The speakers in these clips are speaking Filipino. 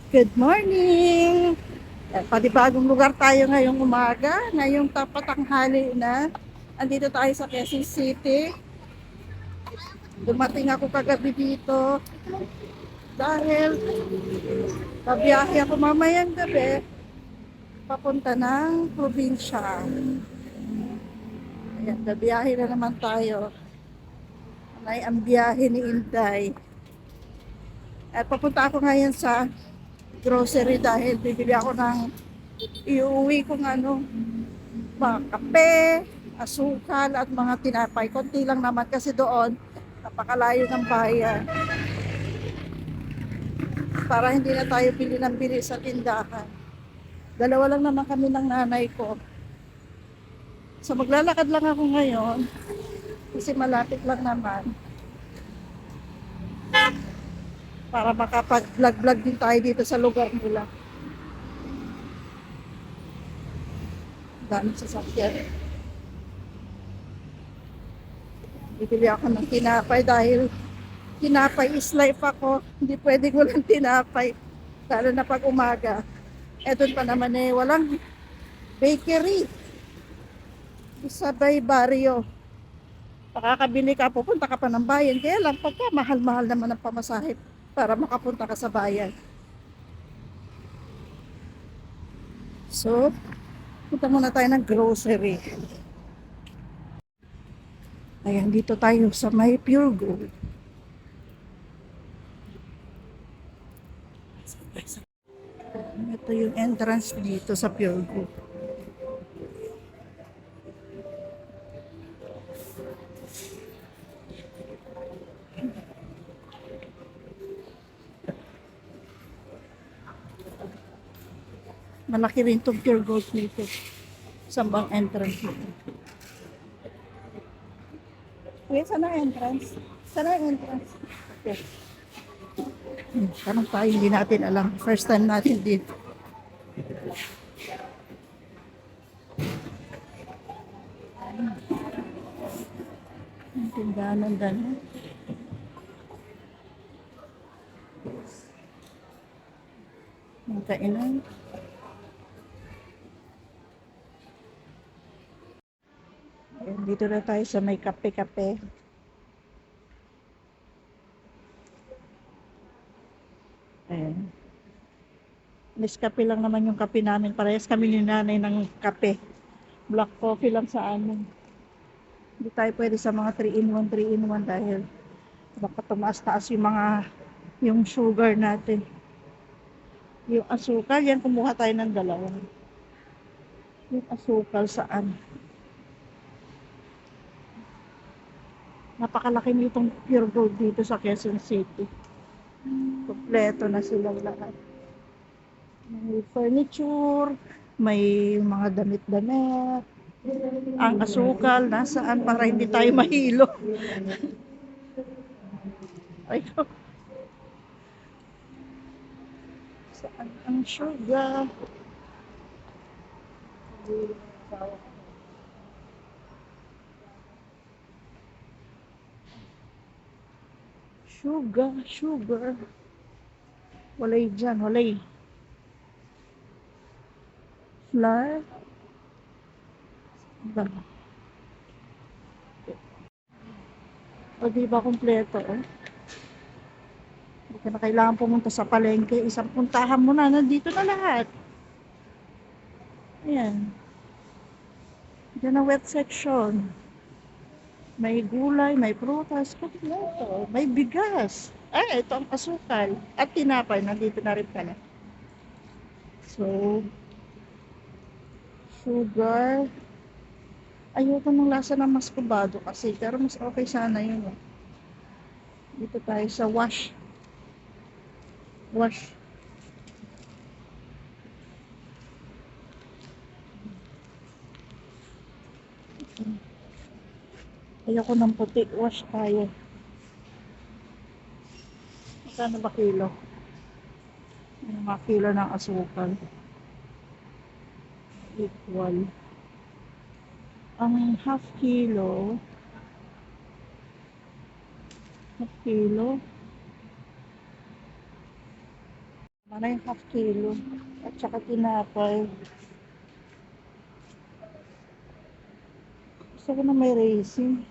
Good morning! Panibagong lugar tayo ngayong umaga, ngayong tapatanghali na. Andito tayo sa Quezon City. Dumating ako kagabi dito dahil babiyahe ako mamayang gabi papunta ng probinsya. Ayan, babiyahe na naman tayo. Ay, ang biyahe ni Inday. At papunta ako ngayon sa grocery dahil bibili ako ng iuwi kong mga kape, asukal at mga tinapay. Konti lang naman kasi doon, napakalayo ng bayan. Para hindi na tayo bili ng bili sa tindahan. Dalawa lang naman kami ng nanay ko. So maglalakad lang ako ngayon kasi malapit lang naman. Para makapag-vlog-vlog din tayo dito sa lugar nila. Daming sasakyan. Bibili ako ng tinapay dahil tinapay is life ako. Hindi pwede ko lang tinapay. Lalo na pag umaga. Eh doon pa naman walang bakery. Sa Bay Barrio. Pakakabili ka, pupunta ka pa ng bayan. Kaya lang pagka mahal-mahal naman ang pamasahe para makapunta ka sa bayan. So, punta muna tayo ng grocery. Ayan, dito tayo sa may Pure Gold. Ito yung entrance dito sa Pure Gold. Malaki rin itong Pure Gold dito. Sambang entrance dito. Okay, saan ang entrance? Saan ang entrance? Okay. Tanong tayo, hindi natin alam. First time natin dito. Ang tindahan ng dano. Ang kainan. Ayan, dito na tayo sa may kape-kape. Ayan. Nescafe lang naman yung kape namin. Parehas kami ni nanay ng kape. Black coffee lang sa amin. Hindi tayo pwede sa mga 3-in-1, 3-in-1 dahil baka tumaas-taas yung sugar natin. Yung asukal, yan kumuha tayo ng dalawa. Yung asukal saan? Napakalaki nitong Pure Gold dito sa Quezon City. Kompleto na silang lahat. May furniture, may mga damit-damit. Ang asukal, nasaan para hindi tayo mahilo. Ay, saan ang sugar? Sugar. Walay dyan, walay. Flour. Ba? O di ba kompleto? Hindi ka na kailangan pumunta sa palengke. Isang puntahan mo na, nandito na lahat. Ayan. Diyan ang wet section. May gulay, may prutas, kompleto. May bigas. Ay, ito ang asukal. At tinapay, nandito na rin pala. So, sugar. Ayoko ng lasa ng maskubado kasi. Pero mas okay sana yun. Dito tayo sa wash. Ayoko ng puti. Wash tayo. Magkano ba kilo? Yung mga kilo ng asukal. Equal. Ang half kilo, Ano yung half kilo? At saka tinapay. Gusto ko na may raisin.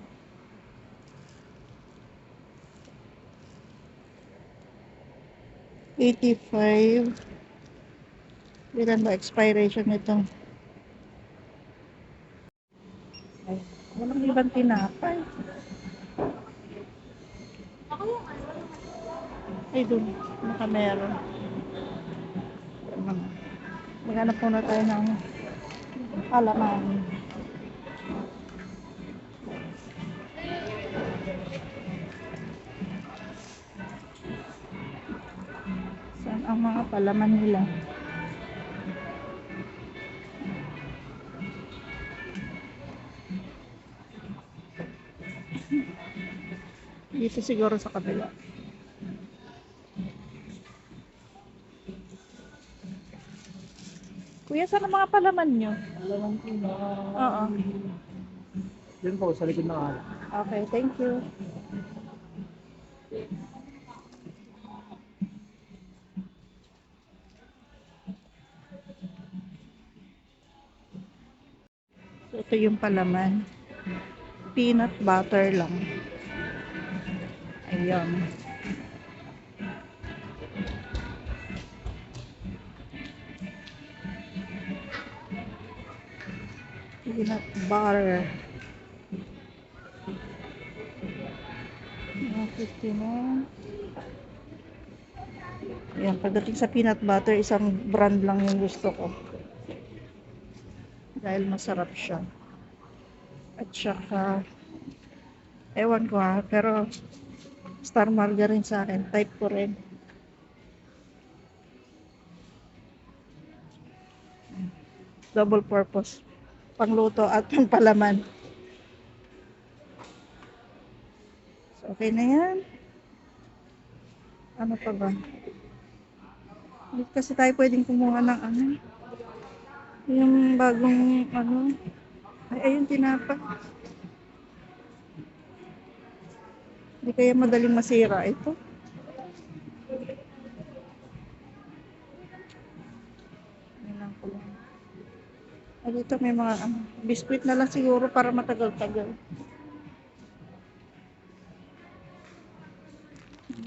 $85. Ilan ba expiration nito? Ay, walang ibang tinapay. Ay, doon. Baka meron. Maghanap muna tayo ng halaman. Saan ang mga palaman nila? Dito siguro sa kabila. Kuya, saan ang mga palaman nyo? Alam ko na. Oo. Yun po, sa likod ng ala. Okay, thank you. So, ito yung palaman. Peanut butter lang. Ayan. Peanut butter. 59. Ayan, pagdating sa peanut butter, isang brand lang yung gusto ko. Dahil masarap siya. At saka, ewan ko ha, pero star margarine sa akin. Type ko rin. Double purpose. Pangluto at pangpalaman. So, okay na yan. Ano pa ba? Hindi kasi tayo pwedeng kumuha ng ano. Yung bagong ano. Ay, ayun, tinapa. Hindi kaya madaling masira ito. Ayan ko lang. Ay, dito may mga biskuit na lang siguro para matagal-tagal.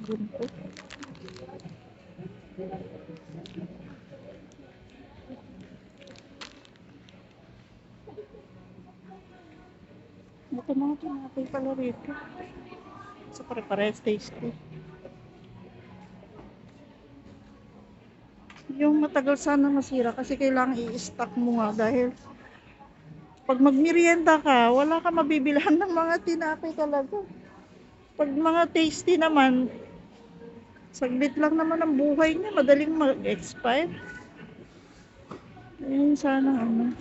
Ganito. Ito mga tinapay pala rito. So, pare-pares tasty. Yung matagal sana masira kasi kailangan i-stock mo nga dahil pag magmerienda ka, wala ka mabibilhan ng mga tinapay talaga. Pag mga tasty naman, saglit lang naman ang buhay niya, madaling mag-expire. Ayun sana ano.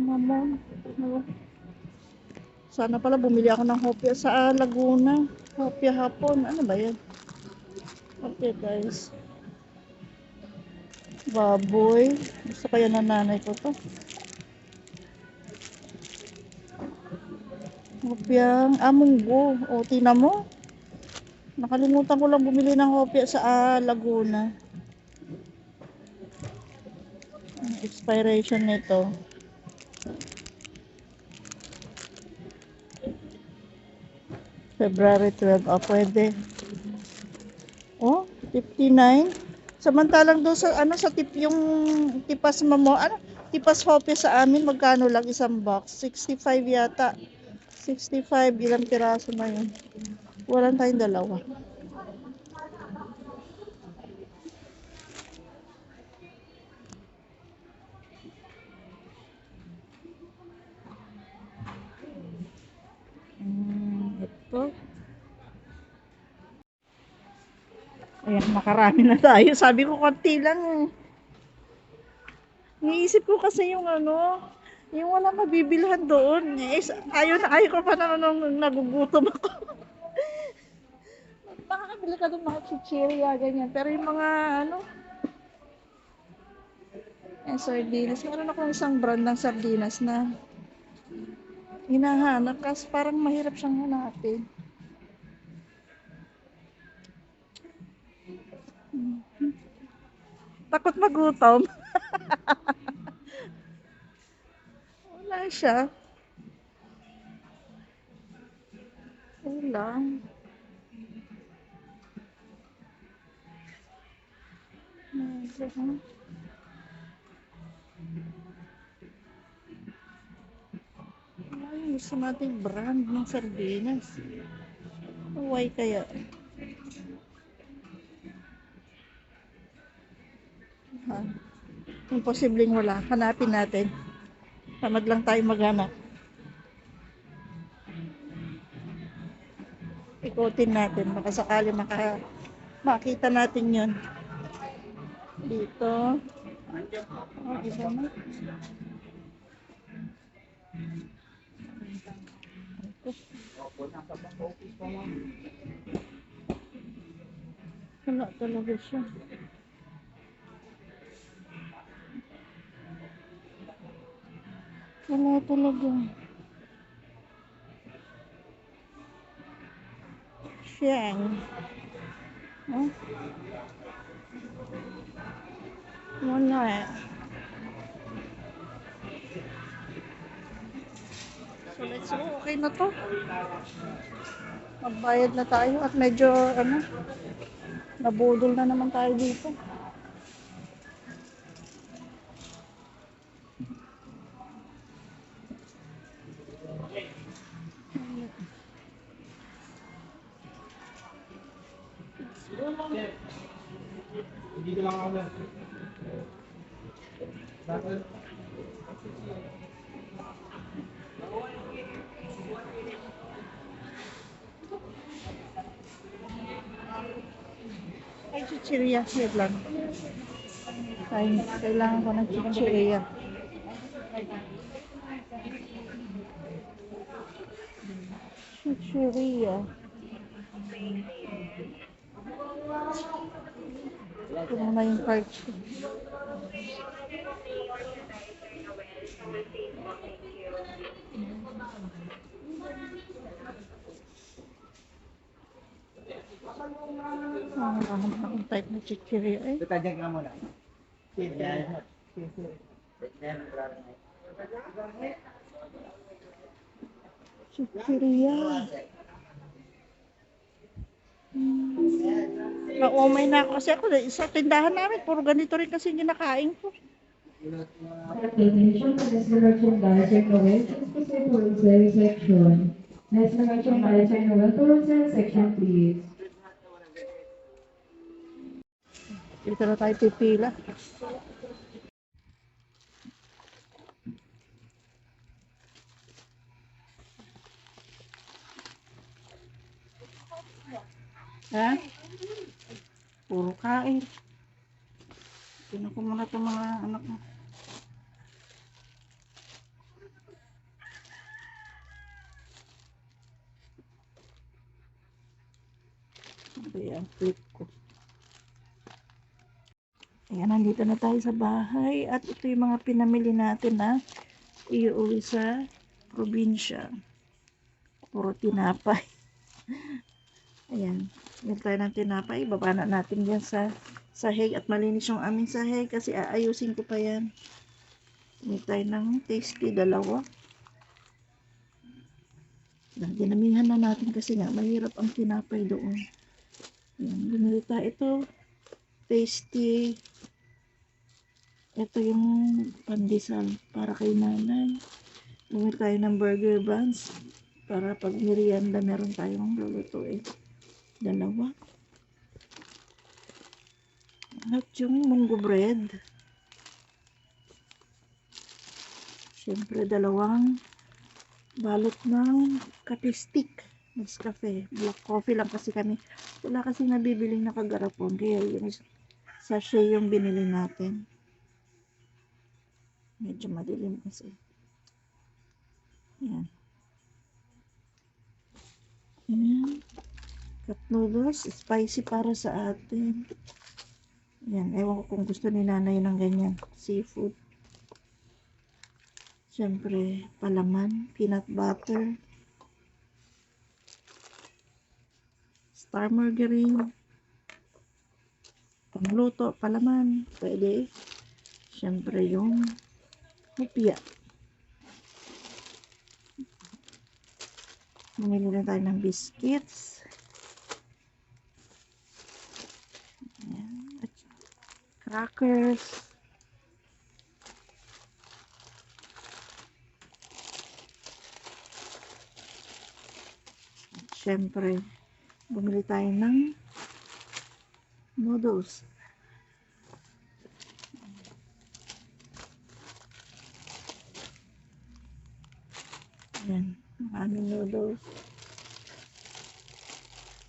Mamon. Sana pala bumili ako ng hopya sa Laguna. Hopya hapon. Ano ba yan? Okay guys. Baboy. Gusto kaya na nanay ko to. Hopyang munggo. O, tina mo. Nakalimutan ko lang bumili ng hopya sa Laguna. Ang expiration nito. February 12. Pwede. Oh, 59. Samantalang doon sa ano sa tip yung tipas mamo, tipas hopya sa amin magkano lang isang box? 65 yata. 65 ilang piraso na yun. Walang tayong dalawa. Ito. Ayan, makarami na tayo. Sabi ko, konti lang eh. Iniisip ko kasi yung ano, yung wala mabibilhan doon. Ayaw ko pa naman nung nagugutom ako. Makakabili ka doon mga chichirya, ganyan. Pero yung mga ano, sardinas. Meron akong isang brand ng sardinas na hinahanap kasi parang mahirap siyang hanapin. Takot magutom. Wala siya. Wala. Ay, gusto natin brand ng sardinas. Why kaya? Ha? Imposibleng wala. Hanapin natin. Tamad lang tayo maghanap. Ikutin natin. Baka sakali makita natin yun. Dito. Oh, iba na. Wala talaga siya. Wala talaga. Siyang. Oh? Wala eh. So let's go. Okay na to. Magbayad na tayo at medyo nabudol na naman tayo dito. Hindi ko lang ako na. Ay, chichirya. Wait lang. Ay, kailangan ko ng chichirya. Chichirya. Ito muna yung card ko. Ang type na chichirya eh. Tadyan ka muna. Chichirya. Na-umay na ako kasi ako sa tindahan namin. Puro ganito rin kasi ginakain ko. Attention to this merchandise Noel specific wholesale section. Next merchandise Noel wholesale section, please. Dito na tayo pipila. Ha? Puro kain. Tinan ko muna itong mga anak mo. Ayan, flip ko. Ayan, nandito na tayo sa bahay. At ito yung mga pinamili natin na iuwi sa probinsya. Puro tinapay. Ayan. Meron tayo ng tinapay. Baba na natin yan sa sahig. At malinis yung aming sahig kasi aayusin ko pa yan. Meron tayo ng tasty, dalawa. Dinamihan na natin kasi nga mahirap ang tinapay doon. Ayan. Bumili tayo ito. Tasty. Ito yung pandesal para kay nanay. Bumili tayo ng burger buns. Para pag merienda meron tayong lulutuin. Dalawa. At yung munggo bread. Siyempre, dalawang balot ng kape stick. Nescafe. Black coffee lang kasi kami. Wala kasi nabibiling nakagarapon. Kaya yung sachet yung binili natin. Medyo madilim kasi. Ayan. Ayan. Cup noodles, spicy para sa atin. Yan, ewan ko kung gusto ni nanay ng ganyan. Seafood. Siyempre, palaman, peanut butter, star margarine, pangluto, palaman. Pwede. Siyempre yung hupya. Bumili na tayo ng biscuits. Ayan. At crackers. At syempre, bumili tayo ng noodles. Ayan, ang aming noodles.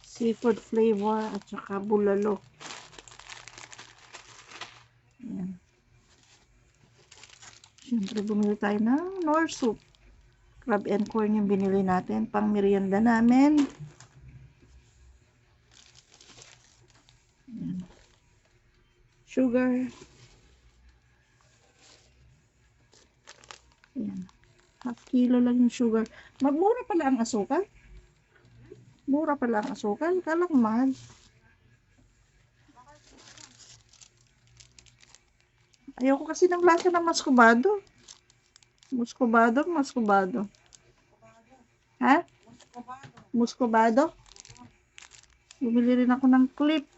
Seafood flavor at saka bulalo. Ayan. Siyempre, bumili tayo ng Knorr soup. Crab and corn yung binili natin. Pang merienda namin. Ayan. Sugar. Ayan. Half kilo lang yung sugar. Mura pala ang asukal. Mura pala ang asukal. Kala ko mahal. Ayoko kasi ng lasa ng muscovado. Muscovado. Ha? Muscovado? Bumili rin ako ng clip.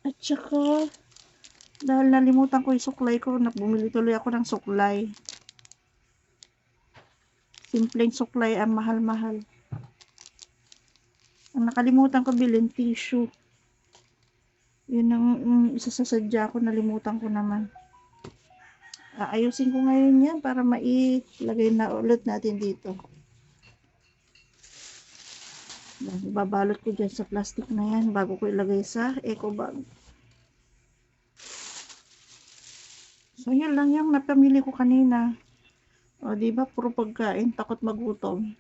At saka, dahil nalimutan ko yung suklay ko, bumili tuloy ako ng suklay. Simpleng suklay ang mahal-mahal. Ang nakalimutan ko bilhin tissue. Yun ang isa sa sadya ko, nalimutan ko naman. Aayusin ko ngayon yan para mailagay na ulit natin dito. Babalot ko dyan sa plastic na yan bago ko ilagay sa eco bag. So, yun lang yung napamili ko kanina. O, diba? Puro pagkain. Takot magutom.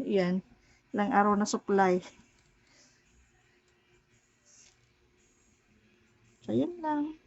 Yan. Ilang araw na supply. So, yun lang.